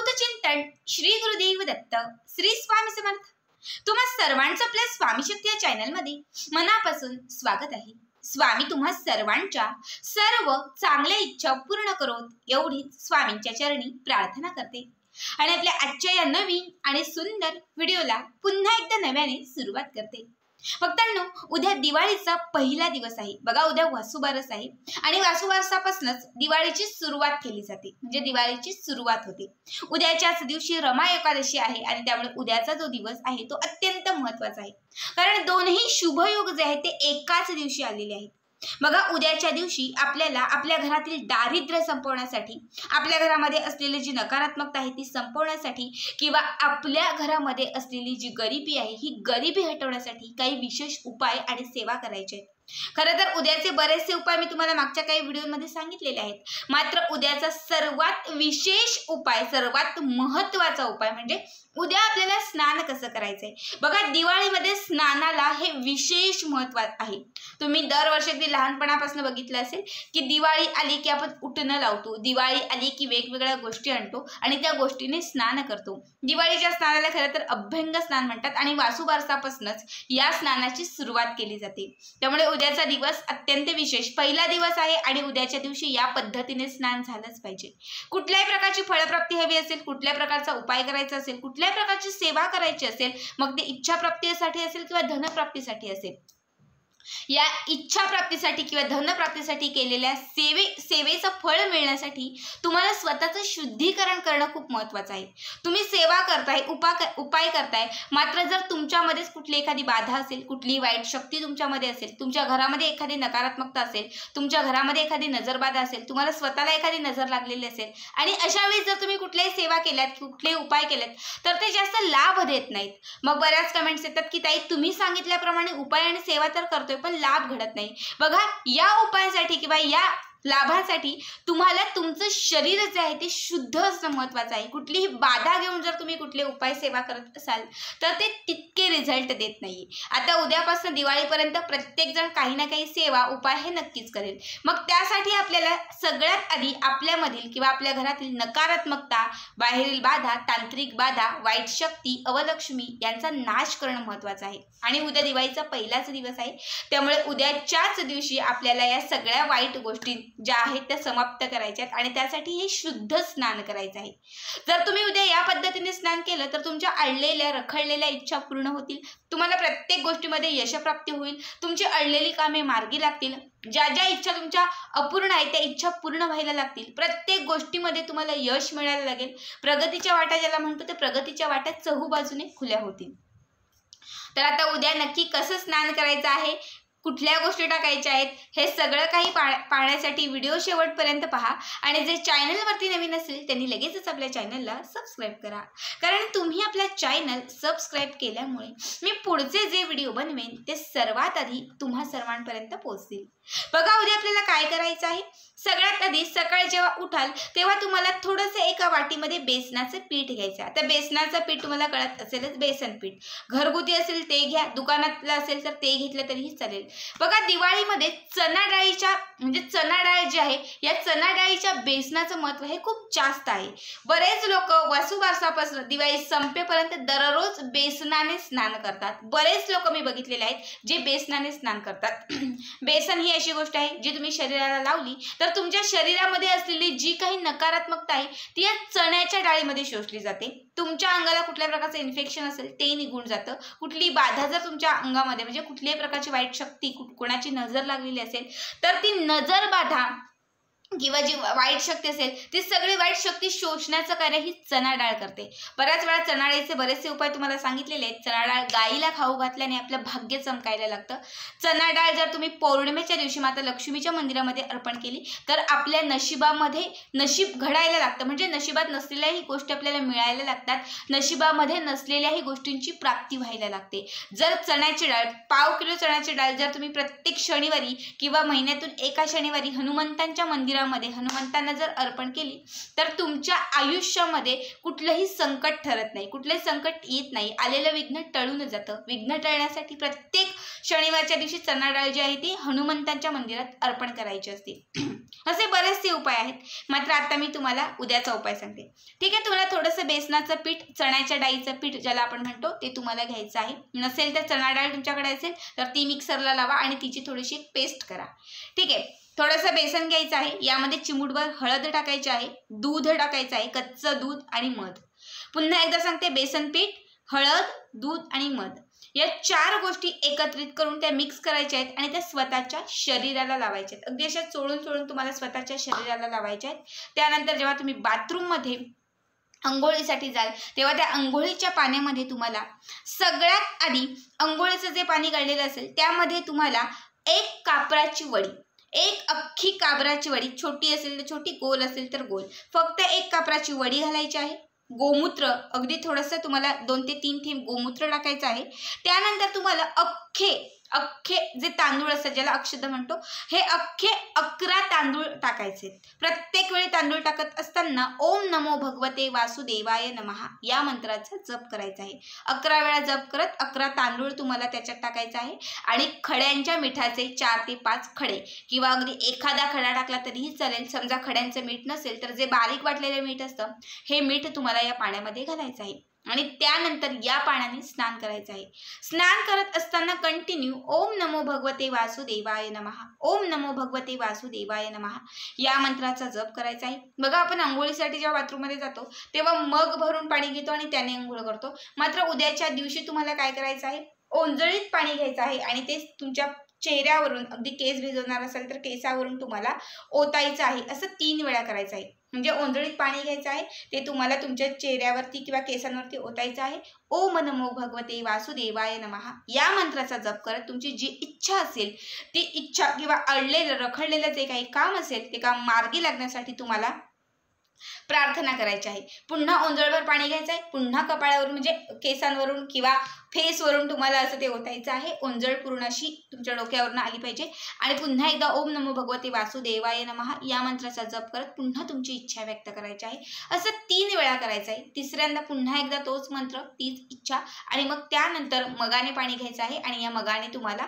अवधूत चिंतन श्री गुरुदेव दत्त श्री स्वामी समर्थ। तुम्हा सर्वांचं आपल्या स्वामी शक्ती या चॅनल मध्ये मनापासून स्वागत आहे। स्वामी तुम्हा सर्वांच्या सर्व चांगल्या इच्छा पूर्ण करोत एवढीच स्वामींच्या चरणी प्रार्थना करते आणि आपल्या आजच्या या नवीन आणि सुंदर व्हिडिओला पुन्हा एकदा नव्याने सुरुवात करते। भक्तांनो, उद्या दिवाळीचा पहिला दिवस आहे बघा। उद्या वसुबारस आहे आणि वसुबारसापासूनच दिवाळीची सुरुवात केली जाते, म्हणजे दिवाळीची सुरुवात होते। उद्याच्याच दिवशी रमा एकादशी आहे आणि त्यामुळे उद्याचा जो दिवस आहे तो अत्यंत महत्त्वाचा आहे, कारण दोन्ही शुभयोग जे आहेत ते एकाच दिवशी आलेले आहेत। बघा, उद्याच्या दिवशी आपल्याला आपल्या घरातील दारिद्र्य संपवण्यासाठी, आपल्या घरामध्ये असलेली जी नकारात्मकता आहे ती संपवण्यासाठी किंवा आपल्या घरामध्ये असलेली जी गरिबी आहे ही गरिबी हटवण्यासाठी काही विशेष उपाय आणि सेवा करायचे आहेत। खरं तर उद्याचे बरेचसे उपाय मी तुम्हाला मागच्या काही व्हिडिओमध्ये सांगितलेले आहेत, मात्र उद्याचा सर्वात विशेष उपाय, सर्वात महत्त्वाचा उपाय म्हणजे उद्या आपल्याला स्नान कसं करायचंय। बघा, दिवाळीमध्ये स्नानाला हे विशेष महत्त्व आहे। तुम्ही दरवर्षी अगदी लहानपणापासून बघितलं असेल की दिवाळी आली की आपण उटणं लावतो, दिवाळी आली की वेगवेगळ्या गोष्टी आणतो आणि त्या गोष्टीने स्नान करतो। दिवाळीच्या स्नानाला खरं तर अभ्यंग स्नान म्हणतात आणि वासुबारसापासूनच या स्नानाची सुरुवात केली जाते। त्यामुळे उद्याचा दिवस अत्यंत विशेष पहिला दिवस आहे आणि उद्याच्या दिवशी या पद्धतीने स्नान झालंच पाहिजे। कुठल्याही प्रकारची फळप्राप्ती हवी असेल, कुठल्या प्रकारचा उपाय करायचा असेल, कुठल्या प्रकारची सेवा करायची असेल, मग ते इच्छा प्राप्तीसाठी असेल किंवा धनप्राप्तीसाठी असेल, या इच्छा प्राप्तीसाठी किंवा धनप्राप्तीसाठी केलेल्या सेवेचं फळ मिळण्यासाठी तुम्हाला स्वतःचं शुद्धीकरण करणं खूप महत्त्वाचं आहे। तुम्ही सेवा करताय, उपाय करताय, मात्र जर तुमच्यामध्येच कुठली एखादी बाधा असेल, कुठली वाईट शक्ती तुमच्यामध्ये असेल, तुमच्या घरामध्ये एखादी नकारात्मकता असेल, तुमच्या घरामध्ये एखादी नजरबाधा असेल, तुम्हाला स्वतःला एखादी नजर लागलेली असेल आणि अशा वेळी जर तुम्ही कुठल्याही सेवा केल्यात, कुठलेही उपाय केलेत तर ते जास्त लाभ देत नाहीत। मग बऱ्याच कमेंट्स येतात की ताई तुम्ही सांगितल्याप्रमाणे उपाय आणि सेवा तर करतोय पण लाभ घडत नाही। बघा, या उपायासाठी किंवा या लाभासाठी तुम्हाला तुमचं शरीर जे आहे ते शुद्ध असणं महत्त्वाचं आहे। कुठलीही बाधा घेऊन जर तुम्ही कुठले उपाय सेवा करत असाल तर ते तितके रिझल्ट देत नाही। आता उद्यापासून दिवाळीपर्यंत प्रत्येक जण काही ना काही सेवा उपाय हे नक्कीच करेल। मग त्यासाठी आपल्याला सगळ्यात आधी आपल्यामधील किंवा आपल्या घरातील नकारात्मकता, बाहेरील बाधा, तांत्रिक बाधा, वाईट शक्ती, अवलक्ष्मी यांचा नाश करणं महत्त्वाचं आहे। आणि उद्या दिवाळीचा पहिलाच दिवस आहे, त्यामुळे उद्याच्याच दिवशी आपल्याला या सगळ्या वाईट गोष्टी ज्या आहेत त्या समाप्त करायच्या आहेत आणि त्यासाठी हे शुद्ध स्नान करायचं आहे। जर तुम्ही उद्या या पद्धतीने स्नान केलं तर तुमच्या अडलेल्या रखडलेल्या इच्छा पूर्ण होतील, तुम्हाला प्रत्येक गोष्टीमध्ये यशप्राप्ती होईल, तुमची अडलेली कामे मार्गी लागतील, ज्या ज्या इच्छा तुमच्या अपूर्ण आहेत त्या इच्छा पूर्ण व्हायला लागतील, प्रत्येक गोष्टीमध्ये तुम्हाला यश मिळायला लागेल। प्रगतीच्या वाटा ज्याला म्हणतो ते प्रगतीच्या वाट्या चहूबाजूने खुल्या होतील। तर आता उद्या नक्की कसं स्नान करायचं आहे, कुठल्या गोष्टी टाकायच्या आहेत, हे सगळं काही पाहण्यासाठी व्हिडिओ शेवटपर्यंत पहा आणि जे चॅनलवरती नवीन असेल त्यांनी लगेचच आपल्या चॅनलला सबस्क्राईब करा, कारण तुम्ही आपल्या चॅनल सबस्क्राईब केल्यामुळे मी पुढचे जे व्हिडिओ बनवेन ते सर्वात आधी तुम्हा सर्वांपर्यंत पोहोचतील। बघा, उद्या आपल्याला काय करायचं आहे। सगळ्यात आधी सकाळी जेव्हा उठाल तेव्हा तुम्हाला थोडंसं एका वाटीमध्ये बेसनाचं पीठ घ्यायचं। आता बेसनाचं पीठ तुम्हाला कळत असेलच, बेसन पीठ घरगुती असेल ते घ्या, दुकानातलं असेल तर ते घेतलं तरीही चालेल। बघा, दिवाळीमध्ये चणा डाळीच्या म्हणजे चणा डाळ जी आहे या चणा डाळीच्या बेसनाचं महत्त्व हे खूप जास्त आहे। बरेच लोक वसुबारसापासून दिवाळी संपेपर्यंत दररोज बेसनाने स्नान करतात। बरेच लोक मी बघितलेले आहेत जे बेसनाने स्नान करतात। बेसन ही अशी गोष्ट आहे जी तुम्ही शरीराला लावली तर तुमच्या शरीरामध्ये असलेली जी काही नकारात्मकता आहे ती या चण्याच्या डाळीमध्ये शोषली जाते। तुमच्या अंगाला कुठल्या प्रकारचं इन्फेक्शन असेल ते निघून जातं। कुठली बाधा जर तुमच्या अंगामध्ये म्हणजे कुठल्याही प्रकारची वाईट शक्ती, कोणाची नजर लागलेली असेल तर ती नजर बाधा किंवा जी वाईट शक्ती असेल ती सगळी वाईट शक्ती शोषण्याचं कार्य ही चणा डाळ करते। बऱ्याच वेळा चणा डाळीचे बरेचसे उपाय तुम्हाला सांगितलेले आहेत। चणा डाळ गाईला खाऊ घातल्याने आपलं भाग्य चमकायला लागतं। चणा डाळ जर तुम्ही पौर्णिमेच्या दिवशी माता लक्ष्मीच्या मंदिरामध्ये अर्पण केली तर आपल्या नशिबामध्ये नशीब घडायला लागतं, म्हणजे नशिबात नसलेल्याही गोष्टी आपल्याला मिळायला लागतात, नशिबामध्ये नसलेल्याही गोष्टींची प्राप्ती व्हायला लागते। जर चण्याची डाळ, पाव किलो चण्याची डाळ जर तुम्ही प्रत्येक शनिवारी किंवा महिन्यातून एका शनिवारी हनुमंतांच्या मंदिरात मंदिरामध्ये हनुमंतांना जर अर्पण केली तर तुमच्या आयुष्यामध्ये कुठलंही संकट ठरत नाही, कुठलंही संकट येत नाही, आलेलं विघ्न टळून जातं. विघ्न टळण्यासाठी प्रत्येक शनिवारच्या दिवशी चणा डाळ जी आहे ती हनुमंतांच्या मंदिरात अर्पण करायची असते. असे बरेचसे उपाय आहेत, मात्र आता मी तुम्हाला उद्याचा उपाय सांगते. ठीक आहे, तुम्हाला थोडंसं बेसनाचं पीठ, चण्याच्या डाळीचं पीठ ज्याला आपण म्हणतो ते तुम्हाला घ्यायचं आहे. नसेल तर चणा डाळ तुमच्याकडे असेल तर ती मिक्सरला लावा आणि तिची थोडीशी पेस्ट करा. ठीक आहे, थोडंसं बेसन घ्यायचं आहे, यामध्ये चिमूटभर हळद टाकायची आहे, दूध टाकायचं आहे, कच्चं दूध आणि मध. पुन्हा एकदा सांगते, बेसन पीठ, हळद, दूध आणि मध या 4 गोष्टी एकत्रित करून त्या मिक्स करायच्या आहेत आणि त्या स्वतःच्या शरीराला लावायच्या आहेत. अगदी अशा चोळून चोळून तुम्हाला स्वतःच्या शरीराला लावायच्या आहेत. त्यानंतर जेव्हा तुम्ही बाथरूममध्ये अंघोळीसाठी जाल तेव्हा त्या अंघोळीच्या पाण्यामध्ये तुम्हाला सगळ्यात आधी अंघोळीचं जे पाणी काढलेलं असेल त्यामध्ये तुम्हाला एक कापराची वडी, एक अख्खी कापराची वडी, छोटी असेल तर छोटी, गोल असेल तर गोल, फक्त एक कापराची वडी घालायची आहे. गोमूत्र अगदी थोडंसं तुम्हाला 2 ते 3 थेंब गोमूत्र टाकायचं आहे. त्यानंतर तुम्हाला अख्खे जे तांदूळ असतात ज्याला अक्षत म्हणतो, हे अख्खे 11 तांदूळ टाकायचे. प्रत्येक वेळी तांदूळ टाकत असताना ओम नमो भगवते वासुदेवाय नमः या मंत्राचा जप करायचा आहे. 11 वेळा जप करत 11 तांदूळ तुम्हाला त्याच्यात टाकायचा आहे आणि खड्यांच्या मिठाचे 4 ते 5 खडे किंवा अगदी एखादा खडा टाकला तरीही चालेल. समजा खड्यांचं मीठ नसेल तर जे बारीक वाटलेलं मीठ असतं हे मीठ तुम्हाला या पाण्यामध्ये घालायचं आहे आणि त्यानंतर या पाण्याने स्नान करायचं आहे. स्नान करत असताना कंटिन्यू ओम नमो भगवते वासुदेवाय नमः, ओम नमो भगवते वासुदेवाय नमः या मंत्राचा जप करायचा आहे. बघा, आपण अंघोळीसाठी जेव्हा बाथरूममध्ये जातो तेव्हा मग भरून पाणी घेतो आणि त्याने अंघोळ करतो. मात्र उद्याच्या दिवशी तुम्हाला काय करायचं आहे, ओंजळीत पाणी घ्यायचं आहे आणि ते तुमच्या चेहऱ्यावरून, अगदी केस भिजवणार असेल तर केसावरून तुम्हाला ओतायचं आहे. असं 3 वेळा करायचं आहे. म्हणजे ओंजळीत पाणी घ्यायचं आहे, ते तुम्हाला तुमच्या चेहऱ्यावरती किंवा केसांवरती ओतायचं आहे. ओम नमो भगवते वासुदेवाय नमः या मंत्राचा जप करत तुमची जी इच्छा असेल ती इच्छा किंवा अडलेलं रखडलेलं जे काही काम असेल ते काम मार्गी लागण्यासाठी तुम्हाला प्रार्थना करायची आहे. पुन्हा ओंजळभर पाणी घ्यायचं आहे, पुन्हा कपाळावरून म्हणजे केसांवरून किंवा फेसवरून तुम्हाला असं ते ओतायचं आहे. ओंजळ पूर्ण अशी तुमच्या डोक्यावरून आली पाहिजे आणि पुन्हा एकदा ओम नमो भगवते वासुदेवाय नमः या मंत्राचा जप करत पुन्हा तुमची इच्छा व्यक्त करायची आहे. असं 3 वेळा करायचं आहे. तिसऱ्यांदा पुन्हा एकदा तोच मंत्र, तीच इच्छा आणि मग त्यानंतर मगाने पाणी घ्यायचं आहे आणि या मगाने तुम्हाला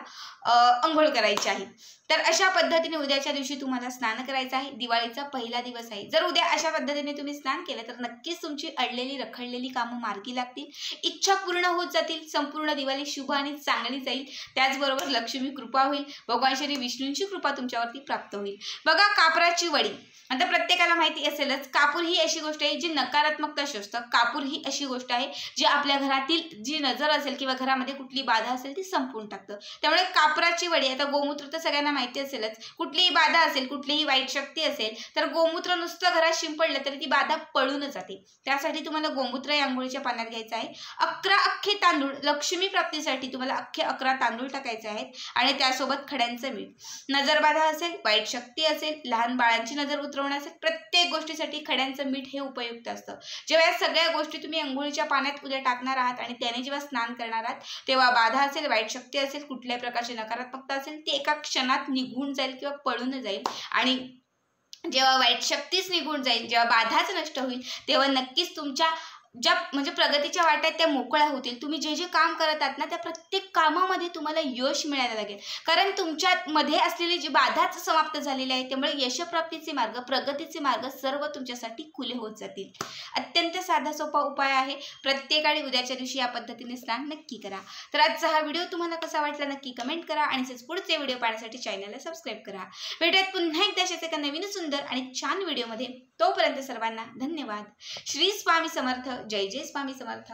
अंघोळ करायची आहे. तर अशा पद्धतीने उद्याच्या दिवशी तुम्हाला स्नान करायचं आहे. दिवाळीचा पहिला दिवस आहे. जर उद्या अशा पद्धतीने तुम्ही स्नान केलं तर नक्कीच तुमची अडलेली रखडलेली कामं मार्गी लागतील, इच्छा पूर्ण होत जातील, संपूर्ण दिवाळी शुभ आणि चांगली जाईल. त्याचबरोबर लक्ष्मी कृपा होईल, भगवान श्री विष्णूंची कृपा तुमच्यावरती प्राप्त होईल. बघा, कापराची वडी आता प्रत्येकाला माहिती असेलच, कापूर ही अशी गोष्ट आहे जी नकारात्मकता शोषतं. कापूर ही अशी गोष्ट आहे जी आपल्या घरातील जी नजर असेल किंवा घरामध्ये कुठली बाधा असेल ती संपवून टाकतं. त्यामुळे कापराची वडी, आता गोमूत्र तर सगळ्यांना माहिती असेलच, कुठलीही बाधा असेल, कुठलीही वाईट शक्ती असेल तर गोमूत्र नुसतं घरात शिंपडलं तरी ती बाधा पळून जाते. त्यासाठी तुम्हाला गोमूत्र या अंघोळीच्या पाण्यात घ्यायचं आहे. 11 अख्खे तांदूळ, लक्ष्मी प्राप्तीसाठी तुम्हाला अख्खे 11 तांदूळ टाकायचे आहेत आणि त्यासोबत खड्यांचं मीठ. नजरबाधा असेल, वाईट शक्ती असेल, लहान बाळांची नजर उतरवण्यासाठी प्रत्येक गोष्टीसाठी खड्यांचं मीठ हे उपयुक्त असतं. जेव्हा या सगळ्या गोष्टी तुम्ही अंघोळीच्या पाण्यात उद्या टाकणार आहात आणि त्याने जेव्हा स्नान करणार आहात तेव्हा बाधा असेल, वाईट शक्ती असेल, कुठल्याही प्रकारची नकारात्मकता असेल ती एका क्षणात निघून जाईल किंवा पळून जाईल आणि जेव्हा वाईट शक्तीच निघून जाईल, जेव्हा बाधाच नष्ट होईल तेव्हा नक्कीच तुमच्या ज्या म्हणजे प्रगतीच्या वाटा आहेत त्या मोकळ्या होतील. तुम्ही जे जे काम करत आहात ना त्या प्रत्येक कामामध्ये तुम्हाला यश मिळायला लागेल, कारण तुमच्यामध्ये असलेली जी बाधाच समाप्त झालेली आहे. त्यामुळे यशप्राप्तीचे मार्ग, प्रगतीचे मार्ग सर्व तुमच्यासाठी खुले होत जातील. अत्यंत साधा सोपा उपाय आहे. प्रत्येकाने उद्याच्या दिवशी या पद्धतीने स्नान नक्की करा. तर आजचा हा व्हिडिओ तुम्हाला कसा वाटला नक्की कमेंट करा आणि पुढचे व्हिडिओ पाहण्यासाठी चॅनलला सबस्क्राईब करा. भेटूयात पुन्हा एकदा अशाच एका नवीन सुंदर आणि छान व्हिडिओमध्ये. तोपर्यंत सर्वांना धन्यवाद. श्री स्वामी समर्थ. जय जय स्वामी समर्थ.